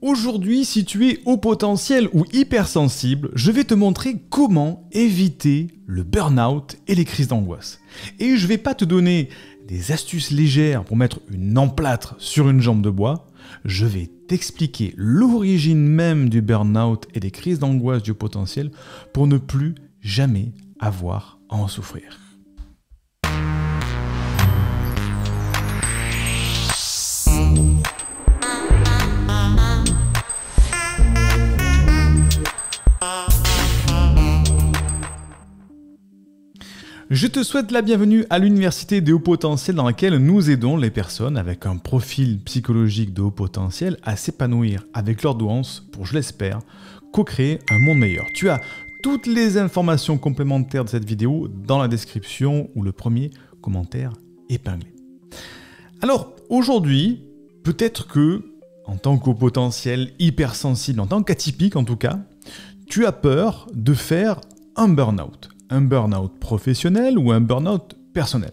Aujourd'hui, si tu es haut potentiel ou hypersensible, je vais te montrer comment éviter le burn-out et les crises d'angoisse. Et je ne vais pas te donner des astuces légères pour mettre une emplâtre sur une jambe de bois, je vais t'expliquer l'origine même du burn-out et des crises d'angoisse du haut potentiel pour ne plus jamais avoir à en souffrir. Je te souhaite la bienvenue à l'université des hauts potentiels dans laquelle nous aidons les personnes avec un profil psychologique de haut potentiel à s'épanouir avec leur douance pour, je l'espère, co-créer un monde meilleur. Tu as toutes les informations complémentaires de cette vidéo dans la description ou le premier commentaire épinglé. Alors aujourd'hui, peut-être que, en tant qu'haut potentiel hypersensible, en tant qu'atypique en tout cas, tu as peur de faire un burn-out. Un burn-out professionnel ou un burn-out personnel.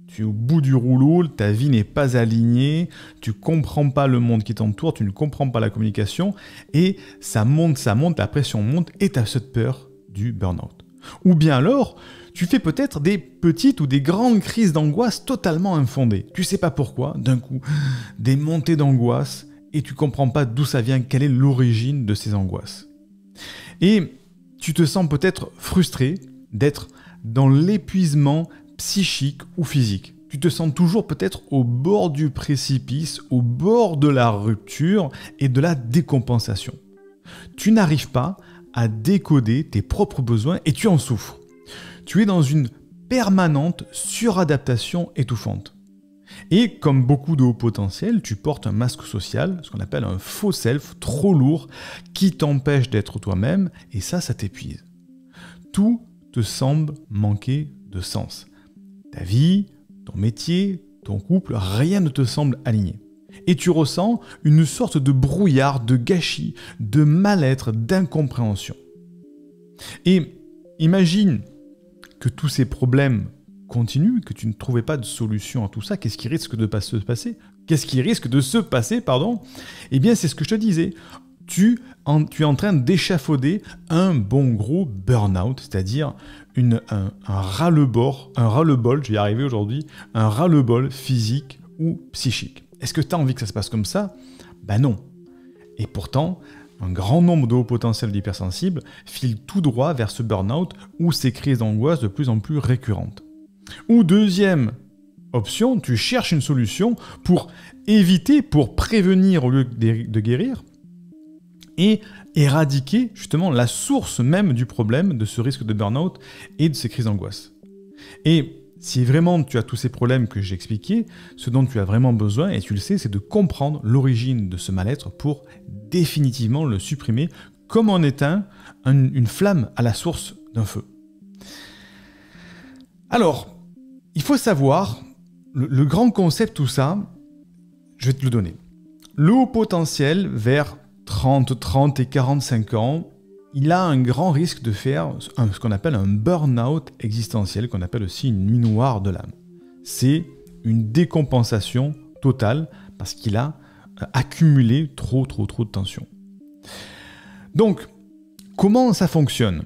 Tu es au bout du rouleau, ta vie n'est pas alignée, tu ne comprends pas le monde qui t'entoure, tu ne comprends pas la communication et ça monte, la pression monte et tu as cette peur du burn-out. Ou bien alors, tu fais peut-être des petites ou des grandes crises d'angoisse totalement infondées. Tu ne sais pas pourquoi, d'un coup, des montées d'angoisse et tu ne comprends pas d'où ça vient, quelle est l'origine de ces angoisses. Et tu te sens peut-être frustré d'être dans l'épuisement psychique ou physique. Tu te sens toujours peut-être au bord du précipice, au bord de la rupture et de la décompensation. Tu n'arrives pas à décoder tes propres besoins et tu en souffres. Tu es dans une permanente suradaptation étouffante. Et comme beaucoup de hauts potentiels, tu portes un masque social, ce qu'on appelle un faux self, trop lourd, qui t'empêche d'être toi-même, et ça t'épuise. Tout te semble manquer de sens. Ta vie, ton métier, ton couple, rien ne te semble aligné. Et tu ressens une sorte de brouillard, de gâchis, de mal-être, d'incompréhension. Et imagine que tous ces problèmes continue, que tu ne trouvais pas de solution à tout ça, qu'est-ce qui risque de se passer? Qu'est-ce qui risque de se passer, pardon? Eh bien, c'est ce que je te disais. Tu es en train d'échafauder un bon gros burn-out, c'est-à-dire un ras-le-bol, je vais y arriver aujourd'hui, un ras-le-bol physique ou psychique. Est-ce que tu as envie que ça se passe comme ça? Ben non. Et pourtant, un grand nombre de hauts potentiels d'hypersensibles filent tout droit vers ce burn-out ou ces crises d'angoisse de plus en plus récurrentes. Ou deuxième option, tu cherches une solution pour éviter, pour prévenir au lieu de guérir et éradiquer justement la source même du problème de ce risque de burn-out et de ces crises d'angoisse. Et si vraiment tu as tous ces problèmes que j'ai expliqués, ce dont tu as vraiment besoin, et tu le sais, c'est de comprendre l'origine de ce mal-être pour définitivement le supprimer comme on éteint une flamme à la source d'un feu. Alors, il faut savoir, le grand concept, tout ça, je vais te le donner. Le haut potentiel, vers 30 et 45 ans, il a un grand risque de faire ce qu'on appelle un burn-out existentiel, qu'on appelle aussi une nuit noire de l'âme. C'est une décompensation totale parce qu'il a accumulé trop de tension. Donc, comment ça fonctionne?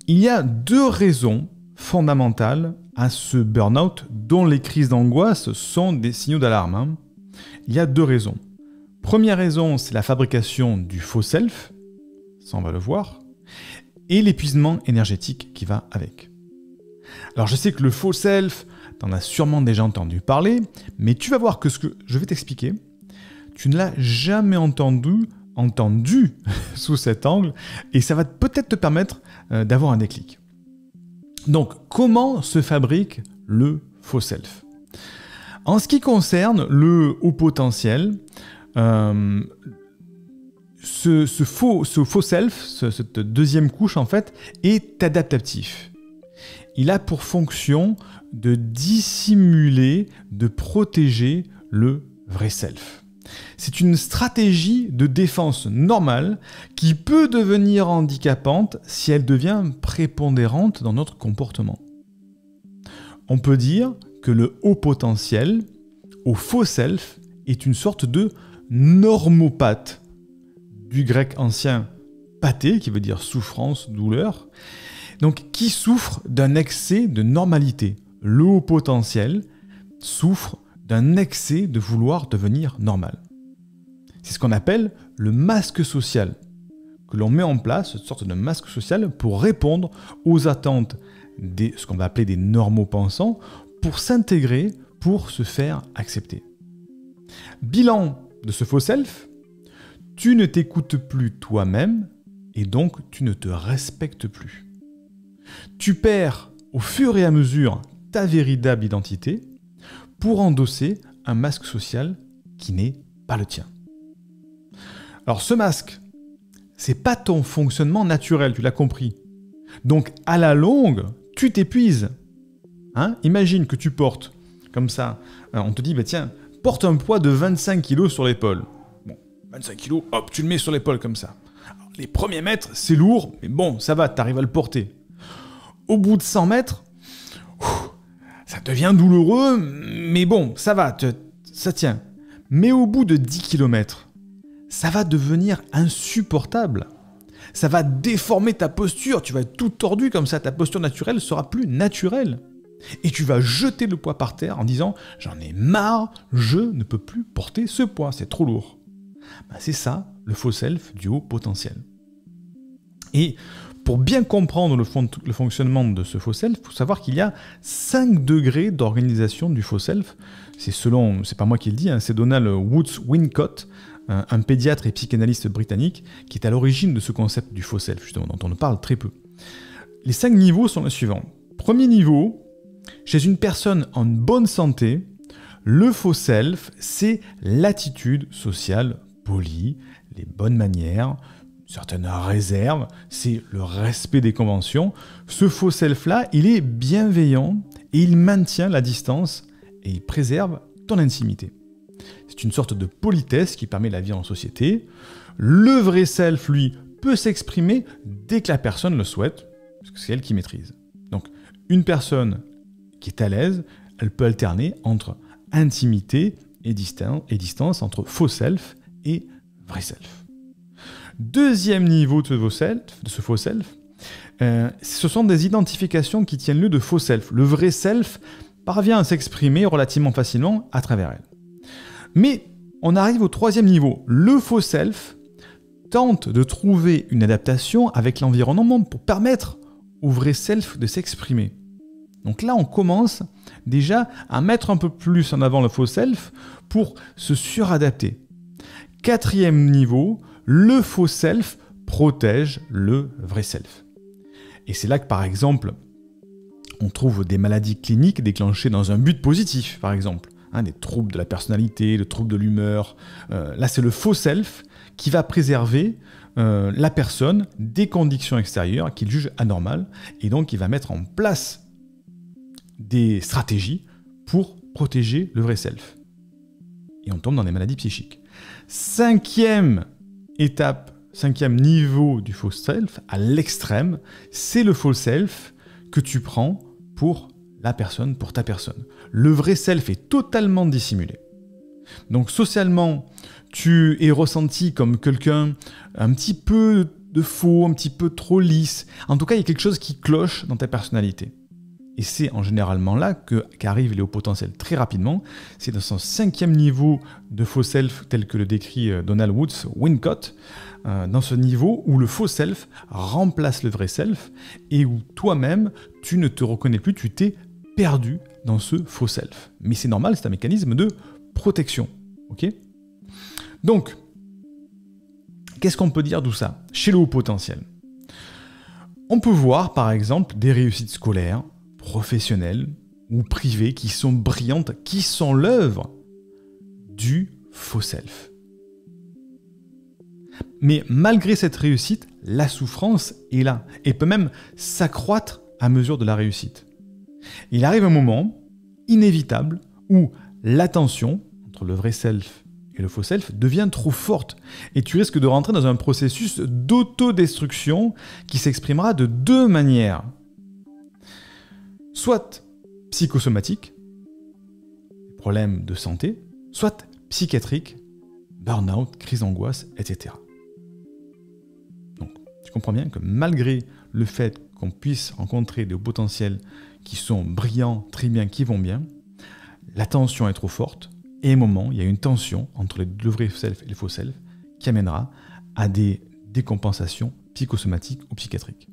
Il y a deux raisons fondamentales à ce burn-out dont les crises d'angoisse sont des signaux d'alarme. Il y a deux raisons. Première raison, c'est la fabrication du faux self, ça on va le voir, et l'épuisement énergétique qui va avec. Alors je sais que le faux self, tu en as sûrement déjà entendu parler, mais tu vas voir que ce que je vais t'expliquer, tu ne l'as jamais entendu sous cet angle, et ça va peut-être te permettre d'avoir un déclic. Donc, comment se fabrique le faux self? En ce qui concerne le haut potentiel, ce faux self, cette deuxième couche en fait, est adaptatif. Il a pour fonction de dissimuler, de protéger le vrai self. C'est une stratégie de défense normale qui peut devenir handicapante si elle devient prépondérante dans notre comportement. On peut dire que le haut potentiel, au faux self, est une sorte de normopathe, du grec ancien pathé, qui veut dire souffrance, douleur, donc qui souffre d'un excès de normalité. Le haut potentiel souffre d'un excès de vouloir devenir normal. C'est ce qu'on appelle le masque social, que l'on met en place, une sorte de masque social pour répondre aux attentes de ce qu'on va appeler des normaux-pensants, pour s'intégrer, pour se faire accepter. Bilan de ce faux self, tu ne t'écoutes plus toi-même et donc tu ne te respectes plus. Tu perds au fur et à mesure ta véritable identité pour endosser un masque social qui n'est pas le tien. Alors ce masque, c'est pas ton fonctionnement naturel, tu l'as compris. Donc à la longue, tu t'épuises. Imagine que tu portes comme ça, on te dit, bah, tiens, porte un poids de 25 kg sur l'épaule. Bon, 25 kg, hop, tu le mets sur l'épaule comme ça. Alors, les premiers mètres, c'est lourd, mais bon, ça va, tu arrives à le porter. Au bout de 100 mètres, ça devient douloureux, mais bon, ça va, ça tient. Mais au bout de 10 km, ça va devenir insupportable. Ça va déformer ta posture, tu vas être tout tordu comme ça, ta posture naturelle sera plus naturelle. Et tu vas jeter le poids par terre en disant « J'en ai marre, je ne peux plus porter ce poids, c'est trop lourd. » C'est ça, le faux self du haut potentiel. Et pour bien comprendre le fonctionnement de ce faux self, il faut savoir qu'il y a 5 degrés d'organisation du faux self. C'est pas moi qui le dis, c'est Donald Woods-Wincott, un pédiatre et psychanalyste britannique, qui est à l'origine de ce concept du faux self, justement, dont on ne parle très peu. Les 5 niveaux sont les suivants. Premier niveau, chez une personne en bonne santé, le faux self, c'est l'attitude sociale polie, les bonnes manières, certaines réserves, c'est le respect des conventions. Ce faux self-là, il est bienveillant et il maintient la distance et il préserve ton intimité. C'est une sorte de politesse qui permet la vie en société. Le vrai self, lui, peut s'exprimer dès que la personne le souhaite, parce que c'est elle qui maîtrise. Donc, une personne qui est à l'aise, elle peut alterner entre intimité et distance, entre faux self et vrai self. Deuxième niveau de ce faux self, ce sont des identifications qui tiennent lieu de faux self. Le vrai self parvient à s'exprimer relativement facilement à travers elle. Mais on arrive au troisième niveau. Le faux self tente de trouver une adaptation avec l'environnement pour permettre au vrai self de s'exprimer. Donc là, on commence déjà à mettre un peu plus en avant le faux self pour se suradapter. Quatrième niveau, le faux self protège le vrai self. Et c'est là que, par exemple, on trouve des maladies cliniques déclenchées dans un but positif, par exemple. Des troubles de la personnalité, des troubles de l'humeur. Là, c'est le faux self qui va préserver la personne des conditions extérieures qu'il juge anormales, et donc il va mettre en place des stratégies pour protéger le vrai self. Et on tombe dans des maladies psychiques. Cinquième étape, cinquième niveau du faux self, à l'extrême, c'est le faux self que tu prends pour la personne, pour ta personne. Le vrai self est totalement dissimulé. Donc socialement, tu es ressenti comme quelqu'un un petit peu de faux, un petit peu trop lisse. En tout cas, il y a quelque chose qui cloche dans ta personnalité. Et c'est en généralement là qu'arrivent les hauts potentiels très rapidement. C'est dans son cinquième niveau de faux self, tel que le décrit Donald Woods-Wincott, dans ce niveau où le faux self remplace le vrai self et où toi-même, tu ne te reconnais plus, tu t'es perdu dans ce faux self. Mais c'est normal, c'est un mécanisme de protection. Ok ? Donc, qu'est-ce qu'on peut dire de ça chez le haut potentiel ? On peut voir par exemple des réussites scolaires, professionnelles ou privées qui sont brillantes, qui sont l'œuvre du faux self. Mais malgré cette réussite, la souffrance est là et peut même s'accroître à mesure de la réussite. Il arrive un moment inévitable où la tension entre le vrai self et le faux self devient trop forte et tu risques de rentrer dans un processus d'autodestruction qui s'exprimera de deux manières. Soit psychosomatique, problèmes de santé, soit psychiatrique, burn-out, crise d'angoisse, etc. Donc, tu comprends bien que malgré le fait qu'on puisse rencontrer des hauts potentiels qui sont brillants, très bien, qui vont bien, la tension est trop forte, et à un moment, il y a une tension entre le vrai self et le faux self qui amènera à des décompensations psychosomatiques ou psychiatriques.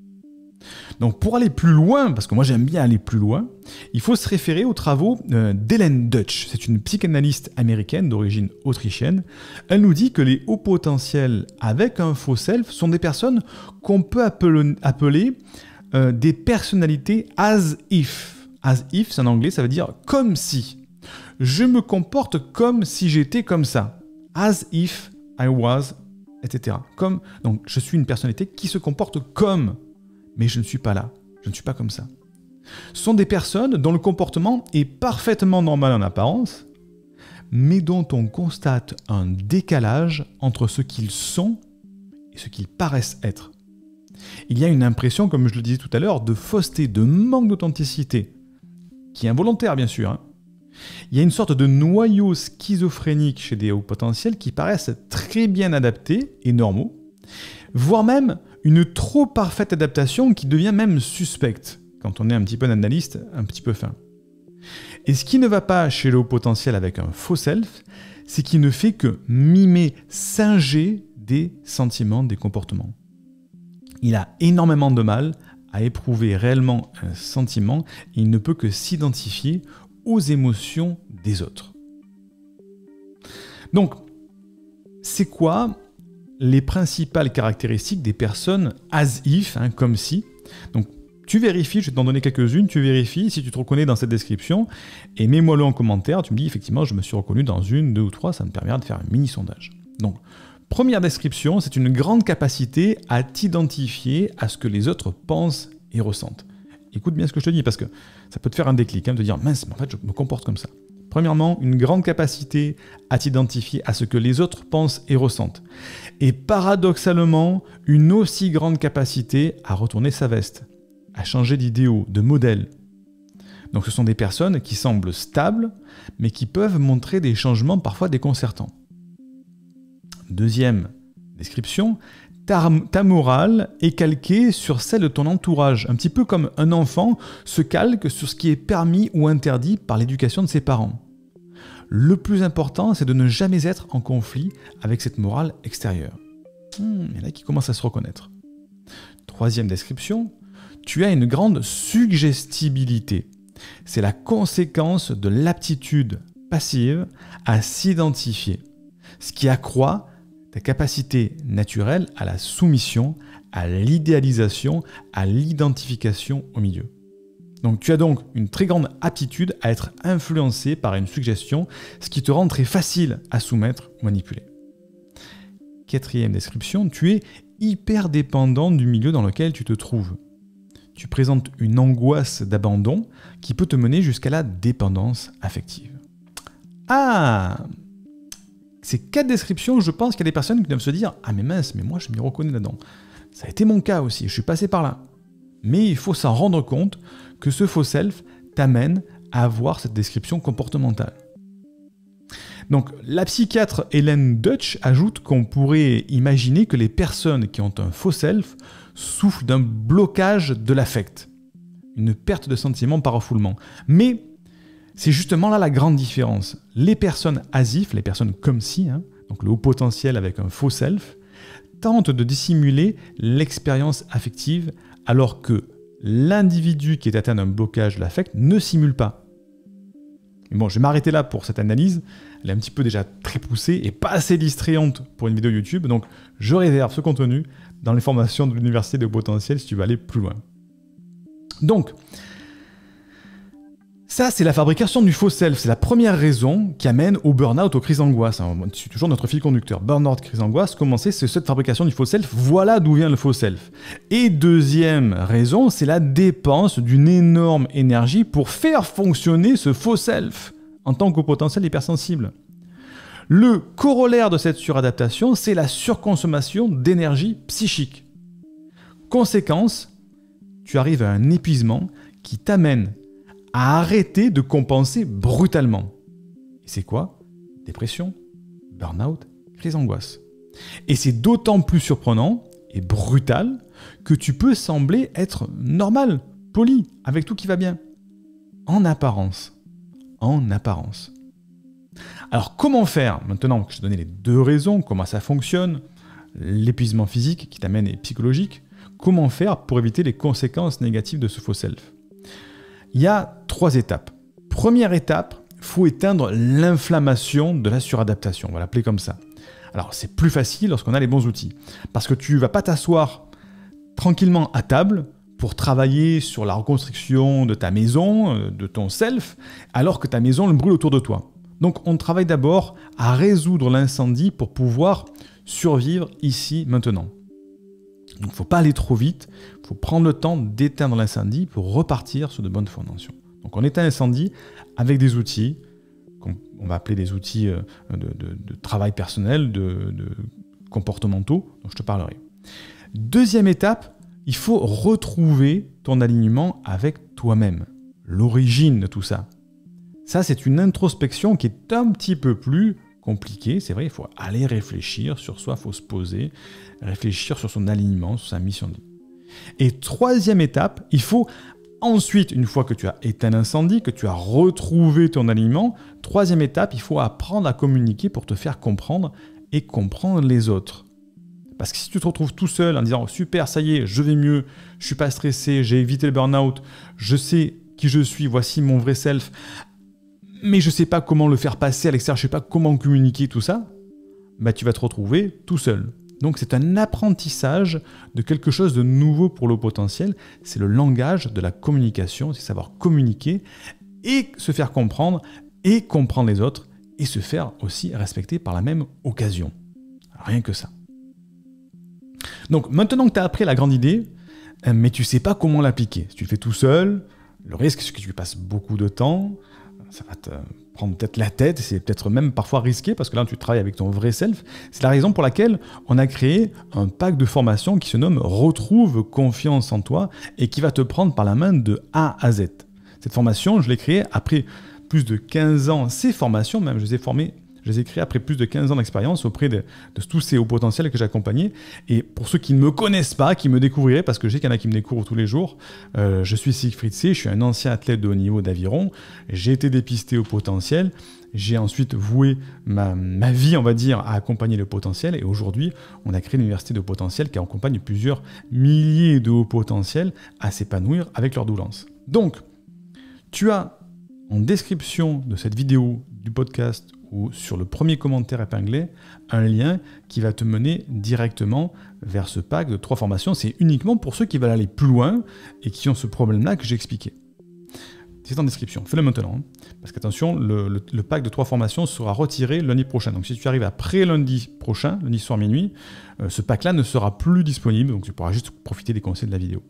Donc pour aller plus loin, parce que moi j'aime bien aller plus loin, il faut se référer aux travaux d'Helen Dutch. C'est une psychanalyste américaine d'origine autrichienne. Elle nous dit que les hauts potentiels avec un faux self sont des personnes qu'on peut appeler des personnalités as if. As if, c'est en anglais, ça veut dire comme si. Je me comporte comme si j'étais comme ça. As if I was, etc. Donc je suis une personnalité qui se comporte comme, mais je ne suis pas là. Je ne suis pas comme ça. Ce sont des personnes dont le comportement est parfaitement normal en apparence, mais dont on constate un décalage entre ce qu'ils sont et ce qu'ils paraissent être. Il y a une impression, comme je le disais tout à l'heure, de fausseté, de manque d'authenticité, qui est involontaire bien sûr, hein. Il y a une sorte de noyau schizophrénique chez des hauts potentiels qui paraissent très bien adaptés et normaux, voire même une trop parfaite adaptation qui devient même suspecte, quand on est un petit peu un analyste un petit peu fin. Et ce qui ne va pas chez le haut potentiel avec un faux self, c'est qu'il ne fait que mimer, singer des sentiments, des comportements. Il a énormément de mal à éprouver réellement un sentiment et il ne peut que s'identifier aux émotions des autres. Donc, c'est quoi les principales caractéristiques des personnes as if, hein, comme si? Donc, tu vérifies, je vais t'en donner quelques-unes, tu vérifies si tu te reconnais dans cette description et mets-moi-le en commentaire. Tu me dis effectivement, je me suis reconnu dans une, deux ou trois, ça me permettra de faire un mini-sondage. Donc, première description, c'est une grande capacité à t'identifier à ce que les autres pensent et ressentent. Écoute bien ce que je te dis, parce que ça peut te faire un déclic, hein, de te dire « mince, mais en fait, je me comporte comme ça ». Premièrement, une grande capacité à t'identifier à ce que les autres pensent et ressentent. Et paradoxalement, une aussi grande capacité à retourner sa veste, à changer d'idéaux, de modèle. Donc ce sont des personnes qui semblent stables, mais qui peuvent montrer des changements parfois déconcertants. Deuxième description, ta morale est calquée sur celle de ton entourage, un petit peu comme un enfant se calque sur ce qui est permis ou interdit par l'éducation de ses parents. Le plus important, c'est de ne jamais être en conflit avec cette morale extérieure. Il y en a qui commencent à se reconnaître. Troisième description, tu as une grande suggestibilité. C'est la conséquence de l'aptitude passive à s'identifier, ce qui accroît ta capacité naturelle à la soumission, à l'idéalisation, à l'identification au milieu. Donc tu as donc une très grande aptitude à être influencé par une suggestion, ce qui te rend très facile à soumettre ou manipuler. Quatrième description, tu es hyper dépendant du milieu dans lequel tu te trouves. Tu présentes une angoisse d'abandon qui peut te mener jusqu'à la dépendance affective. Ah! Ces 4 descriptions, je pense qu'il y a des personnes qui doivent se dire « Ah mais mince, mais moi je m'y reconnais là-dedans. Ça a été mon cas aussi, je suis passé par là. » Mais il faut s'en rendre compte que ce faux self t'amène à avoir cette description comportementale. Donc la psychiatre Helen Dutch ajoute qu'on pourrait imaginer que les personnes qui ont un faux self souffrent d'un blocage de l'affect, une perte de sentiment par refoulement. Mais c'est justement là la grande différence. Les personnes as if, les personnes comme si, hein, donc le haut potentiel avec un faux self, tentent de dissimuler l'expérience affective alors que l'individu qui est atteint d'un blocage de l'affect ne simule pas. Mais bon, je vais m'arrêter là pour cette analyse. Elle est un petit peu déjà très poussée et pas assez distrayante pour une vidéo YouTube, donc je réserve ce contenu dans les formations de l'Université des hauts potentiels si tu veux aller plus loin. Donc, ça, c'est la fabrication du faux self. C'est la première raison qui amène au burn-out, aux crises d'angoisse. C'est toujours notre fil conducteur. Burn-out, crise d'angoisse, commencer, c'est cette fabrication du faux self. Voilà d'où vient le faux self. Et deuxième raison, c'est la dépense d'une énorme énergie pour faire fonctionner ce faux self en tant qu'au potentiel hypersensible. Le corollaire de cette suradaptation, c'est la surconsommation d'énergie psychique. Conséquence, tu arrives à un épuisement qui t'amène à arrêter de compenser brutalement. Et c'est quoi? Dépression, burn-out, les angoisses. Et c'est d'autant plus surprenant et brutal que tu peux sembler être normal, poli, avec tout qui va bien. En apparence. En apparence. Alors comment faire, maintenant que je t'ai donné les deux raisons, comment ça fonctionne, l'épuisement physique qui t'amène et psychologique, comment faire pour éviter les conséquences négatives de ce faux self? Il y a 3 étapes. Première étape, il faut éteindre l'inflammation de la suradaptation, on va l'appeler comme ça. Alors c'est plus facile lorsqu'on a les bons outils, parce que tu ne vas pas t'asseoir tranquillement à table pour travailler sur la reconstruction de ta maison, de ton self, alors que ta maison le brûle autour de toi. Donc on travaille d'abord à résoudre l'incendie pour pouvoir survivre ici, maintenant. Donc il ne faut pas aller trop vite, il faut prendre le temps d'éteindre l'incendie pour repartir sur de bonnes fondations. Donc on éteint l'incendie avec des outils, on va appeler des outils de travail personnel, de comportementaux, dont je te parlerai. Deuxième étape, il faut retrouver ton alignement avec toi-même, l'origine de tout ça. Ça, c'est une introspection qui est un petit peu plus compliquée. C'est vrai, il faut aller réfléchir sur soi, il faut se poser, réfléchir sur son alignement, sur sa mission de vie. Et troisième étape, il faut ensuite, une fois que tu as éteint l'incendie, que tu as retrouvé ton alignement, troisième étape, il faut apprendre à communiquer pour te faire comprendre et comprendre les autres. Parce que si tu te retrouves tout seul en disant « Super, ça y est, je vais mieux, je suis pas stressé, j'ai évité le burn-out, je sais qui je suis, voici mon vrai self », mais je ne sais pas comment le faire passer à l'extérieur, je ne sais pas comment communiquer tout ça, bah tu vas te retrouver tout seul. Donc c'est un apprentissage de quelque chose de nouveau pour le potentiel, c'est le langage de la communication, c'est savoir communiquer et se faire comprendre et comprendre les autres et se faire aussi respecter par la même occasion. Rien que ça. Donc maintenant que tu as appris la grande idée, mais tu ne sais pas comment l'appliquer. Si tu le fais tout seul, le risque c'est que tu passes beaucoup de temps, ça va te prendre peut-être la tête, c'est peut-être même parfois risqué parce que là tu travailles avec ton vrai self. C'est la raison pour laquelle on a créé un pack de formation qui se nomme « Retrouve confiance en toi » et qui va te prendre par la main de A à Z. Cette formation, je l'ai créée après plus de 15 ans, ces formations même, je les ai créées après plus de 15 ans d'expérience auprès de tous ces hauts potentiels que j'ai accompagnés. Et pour ceux qui ne me connaissent pas, qui me découvriraient, parce que je sais qu'il y en a qui me découvrent tous les jours, je suis Siegfried C, je suis un ancien athlète de haut niveau d'aviron, j'ai été dépisté au potentiel, j'ai ensuite voué ma vie, on va dire, à accompagner le potentiel, et aujourd'hui, on a créé l'université de haut potentiel qui accompagne plusieurs milliers de hauts potentiels à s'épanouir avec leur doulance. Donc, tu as en description de cette vidéo, du podcast, ou sur le premier commentaire épinglé, un lien qui va te mener directement vers ce pack de 3 formations. C'est uniquement pour ceux qui veulent aller plus loin et qui ont ce problème-là que j'ai expliqué. C'est en description, fais-le maintenant. Hein. Parce qu'attention, le pack de 3 formations sera retiré lundi prochain. Donc si tu arrives après lundi prochain, lundi soir minuit, ce pack-là ne sera plus disponible. Donc tu pourras juste profiter des conseils de la vidéo.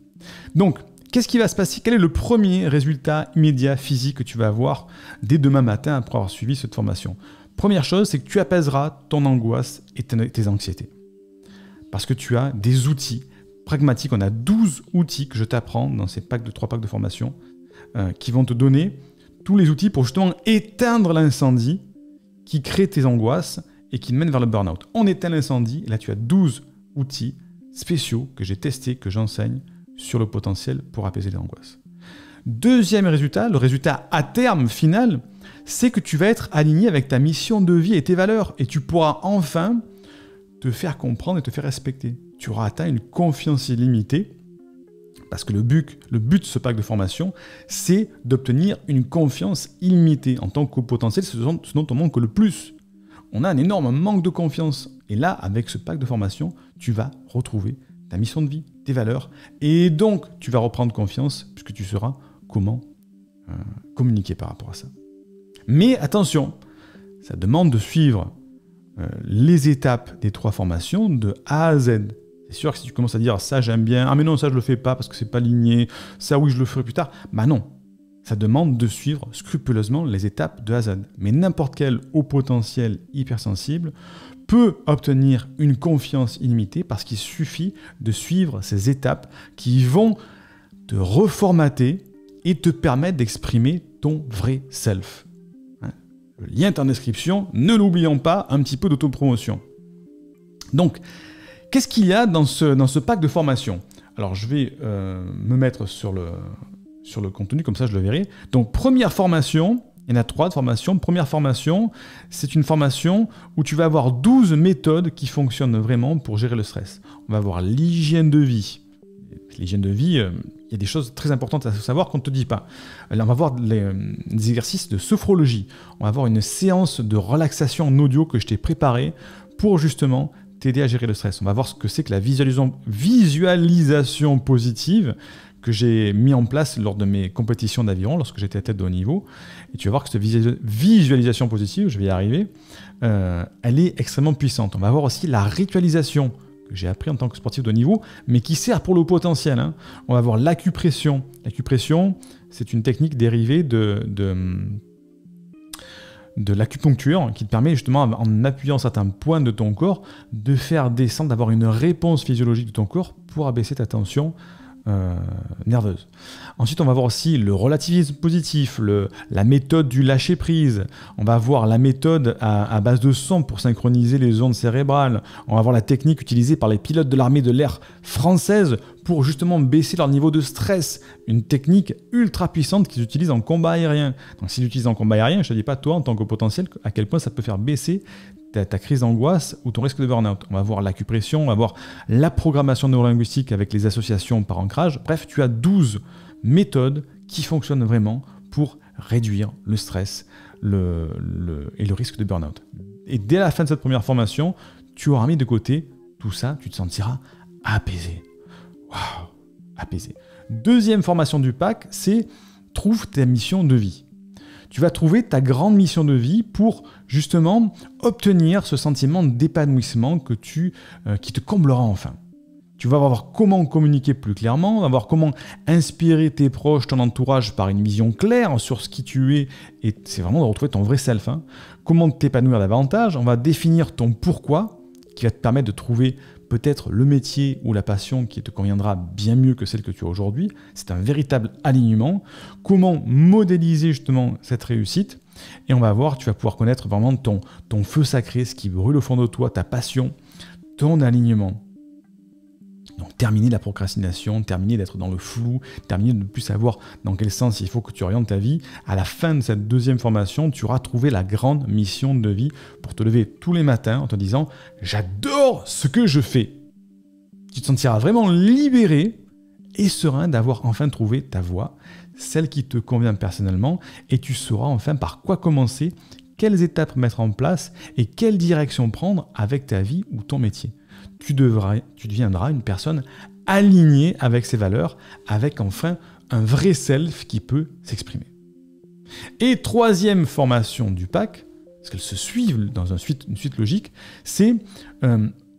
Donc, qu'est-ce qui va se passer? Quel est le premier résultat immédiat physique que tu vas avoir dès demain matin après avoir suivi cette formation? Première chose, c'est que tu apaiseras ton angoisse et tes anxiétés. Parce que tu as des outils pragmatiques. On a 12 outils que je t'apprends dans ces 3 packs de formation qui vont te donner tous les outils pour justement éteindre l'incendie qui crée tes angoisses et qui te mène vers le burn-out. On éteint l'incendie et là tu as 12 outils spéciaux que j'ai testés, que j'enseigne sur le potentiel pour apaiser les angoisses. Deuxième résultat, le résultat à terme final, c'est que tu vas être aligné avec ta mission de vie et tes valeurs et tu pourras enfin te faire comprendre et te faire respecter. Tu auras atteint une confiance illimitée parce que le but de ce pack de formation, c'est d'obtenir une confiance illimitée. En tant qu'au potentiel, c'est ce dont on manque le plus. On a un énorme manque de confiance. Et là, avec ce pack de formation, tu vas retrouver ta mission de vie, tes valeurs, et donc tu vas reprendre confiance puisque tu sauras comment communiquer par rapport à ça. Mais attention, ça demande de suivre les étapes des 3 formations de A à Z. C'est sûr que si tu commences à dire ça j'aime bien, ah mais non ça je le fais pas parce que c'est pas aligné, ça oui je le ferai plus tard, bah non. Ça demande de suivre scrupuleusement les étapes de A à Z. Mais n'importe quel haut potentiel hypersensible peut obtenir une confiance illimitée parce qu'il suffit de suivre ces étapes qui vont te reformater et te permettre d'exprimer ton vrai self. Le lien est en description, ne l'oublions pas, un petit peu d'autopromotion. Donc, qu'est-ce qu'il y a dans ce pack de formation? Alors, je vais me mettre sur le contenu, comme ça je le verrai. Donc, première formation, il y en a 3 de formations. Première formation, c'est une formation où tu vas avoir 12 méthodes qui fonctionnent vraiment pour gérer le stress. On va voir l'hygiène de vie. L'hygiène de vie, il y a des choses très importantes à savoir qu'on ne te dit pas. Là, on va voir des exercices de sophrologie. On va voir une séance de relaxation en audio que je t'ai préparée pour justement t'aider à gérer le stress. On va voir ce que c'est que la visualisation positive que j'ai mis en place lors de mes compétitions d'aviron, lorsque j'étais à tête de haut niveau. Et tu vas voir que cette visualisation positive, je vais y arriver, elle est extrêmement puissante. On va voir aussi la ritualisation que j'ai appris en tant que sportif de haut niveau, mais qui sert pour le potentiel. Hein. On va voir l'acupression. L'acupression, c'est une technique dérivée de l'acupuncture qui te permet justement, en appuyant certains points de ton corps, de faire descendre, d'avoir une réponse physiologique de ton corps pour abaisser ta tension nerveuse. Ensuite, on va voir aussi le relativisme positif, la méthode du lâcher-prise. On va voir la méthode à base de son pour synchroniser les ondes cérébrales. On va voir la technique utilisée par les pilotes de l'armée de l'air française pour justement baisser leur niveau de stress. Une technique ultra puissante qu'ils utilisent en combat aérien. Donc, s'ils l'utilisent en combat aérien, je ne te dis pas, toi, en tant que potentiel, à quel point ça peut faire baisser ta crise d'angoisse ou ton risque de burn-out. On va voir l'acupression, on va voir la programmation neurolinguistique avec les associations par ancrage. Bref, tu as 12 méthodes qui fonctionnent vraiment pour réduire le stress et le risque de burn-out. Et dès la fin de cette première formation, tu auras mis de côté tout ça, tu te sentiras apaisé. Waouh, apaisé. Deuxième formation du pack, c'est trouve ta mission de vie. Tu vas trouver ta grande mission de vie pour justement obtenir ce sentiment d'épanouissement qui te comblera enfin. Tu vas voir comment communiquer plus clairement, on va voir comment inspirer tes proches, ton entourage par une vision claire sur ce qui tu es, et c'est vraiment de retrouver ton vrai self. Hein. Comment t'épanouir davantage, on va définir ton pourquoi, qui va te permettre de trouver peut-être le métier ou la passion qui te conviendra bien mieux que celle que tu as aujourd'hui. C'est un véritable alignement. Comment modéliser justement cette réussite. Et on va voir, tu vas pouvoir connaître vraiment ton feu sacré, ce qui brûle au fond de toi, ta passion, ton alignement. Donc terminer la procrastination, terminer d'être dans le flou, terminer de ne plus savoir dans quel sens il faut que tu orientes ta vie. À la fin de cette deuxième formation, tu auras trouvé la grande mission de vie pour te lever tous les matins en te disant « J'adore ce que je fais ». Tu te sentiras vraiment libéré et serein d'avoir enfin trouvé ta voie, celle qui te convient personnellement, et tu sauras enfin par quoi commencer, quelles étapes mettre en place et quelle direction prendre avec ta vie ou ton métier. Tu deviendras une personne alignée avec ses valeurs, avec enfin un vrai self qui peut s'exprimer. Et troisième formation du pack, parce qu'elles se suivent dans une suite logique, c'est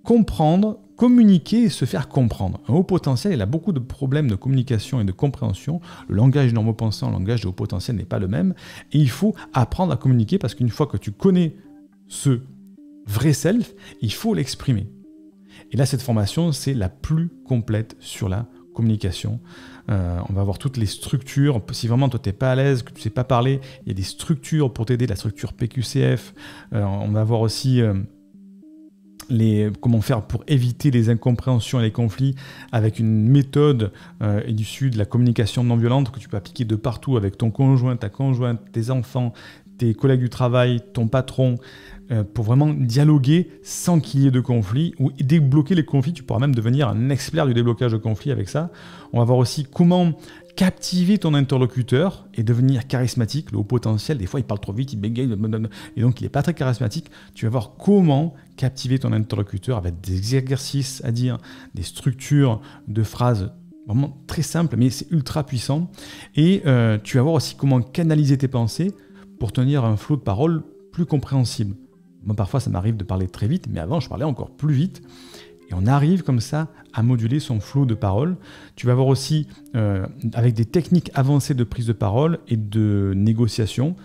comprendre, communiquer et se faire comprendre. Un haut potentiel, il a beaucoup de problèmes de communication et de compréhension. Le langage normopensant, le langage de haut potentiel n'est pas le même. Et il faut apprendre à communiquer parce qu'une fois que tu connais ce vrai self, il faut l'exprimer. Et là, cette formation, c'est la plus complète sur la communication. On va voir toutes les structures. Si vraiment toi, tu n'es pas à l'aise, que tu ne sais pas parler, il y a des structures pour t'aider, la structure PQCF. On va voir aussi comment faire pour éviter les incompréhensions et les conflits avec une méthode issue de la communication non violente que tu peux appliquer de partout avec ton conjoint, ta conjointe, tes enfants, tes collègues du travail, ton patron, pour vraiment dialoguer sans qu'il y ait de conflit ou débloquer les conflits. Tu pourras même devenir un expert du déblocage de conflits avec ça. On va voir aussi comment captiver ton interlocuteur et devenir charismatique. Le haut potentiel, des fois, il parle trop vite, il bégaye, et donc il n'est pas très charismatique. Tu vas voir comment captiver ton interlocuteur avec des exercices à dire, des structures de phrases vraiment très simples, mais c'est ultra puissant. Et tu vas voir aussi comment canaliser tes pensées pour tenir un flot de paroles plus compréhensible. Moi, parfois, ça m'arrive de parler très vite, mais avant, je parlais encore plus vite. Et on arrive comme ça à moduler son flot de paroles. Tu vas voir aussi, avec des techniques avancées de prise de parole et de négociation,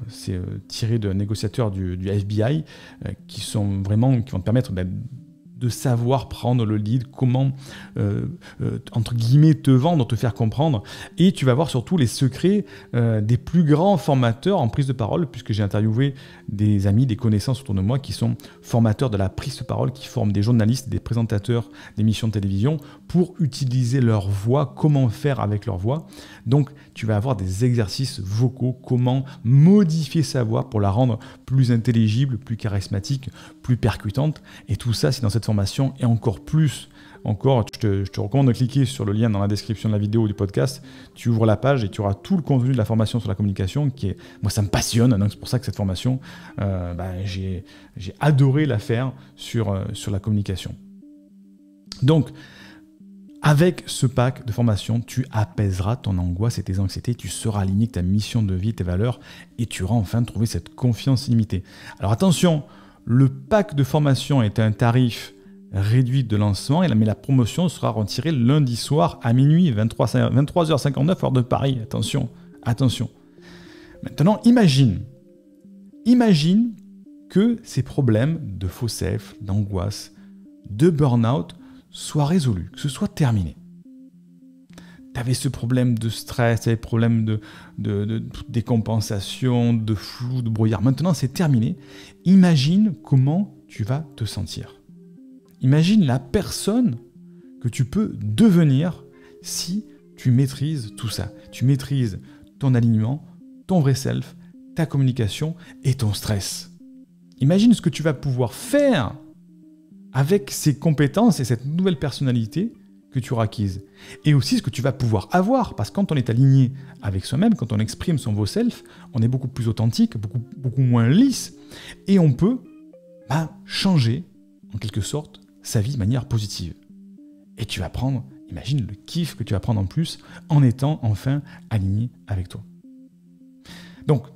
c'est tiré de négociateurs du FBI, qui vont te permettre de savoir prendre le lead, comment, entre guillemets, te vendre, te faire comprendre. Et tu vas voir surtout les secrets des plus grands formateurs en prise de parole, puisque j'ai interviewé des amis, des connaissances autour de moi qui sont formateurs de la prise de parole, qui forment des journalistes, des présentateurs d'émissions de télévision pour utiliser leur voix, comment faire avec leur voix. Donc, tu vas avoir des exercices vocaux, comment modifier sa voix pour la rendre plus intelligible, plus charismatique, plus percutante. Et tout ça, c'est dans cette formation et encore plus. Encore, je te recommande de cliquer sur le lien dans la description de la vidéo ou du podcast. Tu ouvres la page et tu auras tout le contenu de la formation sur la communication qui est, moi, ça me passionne. Donc c'est pour ça que cette formation, j'ai adoré la faire sur la communication. Donc, avec ce pack de formation, tu apaiseras ton angoisse et tes anxiétés, tu seras aligné avec ta mission de vie, tes valeurs, et tu auras enfin trouvé cette confiance illimitée. Alors attention, le pack de formation est un tarif réduit de lancement, mais la promotion sera retirée lundi soir à minuit, 23h59, heure de Paris. Attention, attention. Maintenant, imagine que ces problèmes de faux self, d'angoisse, de burn-out soient résolus, que ce soit terminé. Tu avais ce problème de stress, tu avais le problème de décompensation, de flou, de brouillard. Maintenant, c'est terminé. Imagine comment tu vas te sentir. Imagine la personne que tu peux devenir si tu maîtrises tout ça. Tu maîtrises ton alignement, ton vrai self, ta communication et ton stress. Imagine ce que tu vas pouvoir faire avec ces compétences et cette nouvelle personnalité que tu auras acquise. Et aussi ce que tu vas pouvoir avoir, parce que quand on est aligné avec soi-même, quand on exprime son beau self, on est beaucoup plus authentique, beaucoup moins lisse, et on peut changer, en quelque sorte, sa vie de manière positive. Et tu vas prendre, imagine le kiff que tu vas prendre en plus, en étant enfin aligné avec toi. Donc,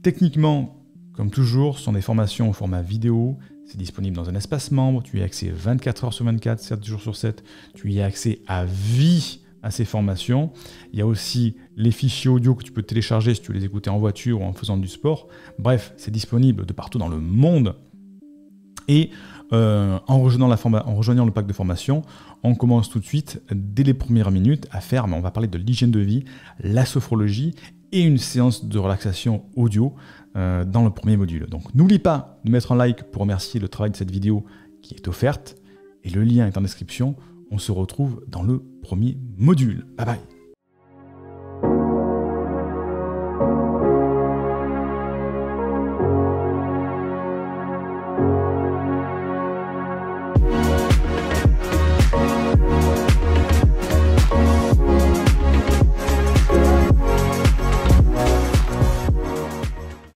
techniquement, comme toujours, ce sont des formations au format vidéo. C'est disponible dans un espace membre. Tu y as accès 24 heures sur 24, 7 jours sur 7. Tu y as accès à vie à ces formations. Il y a aussi les fichiers audio que tu peux télécharger si tu veux les écouter en voiture ou en faisant du sport. Bref, c'est disponible de partout dans le monde. Et en rejoignant le pack de formation, on commence tout de suite, dès les premières minutes, à faire, on va parler de l'hygiène de vie, la sophrologie et une séance de relaxation audio dans le premier module. Donc n'oublie pas de mettre un like pour remercier le travail de cette vidéo qui est offerte, et le lien est en description. On se retrouve dans le premier module. Bye bye.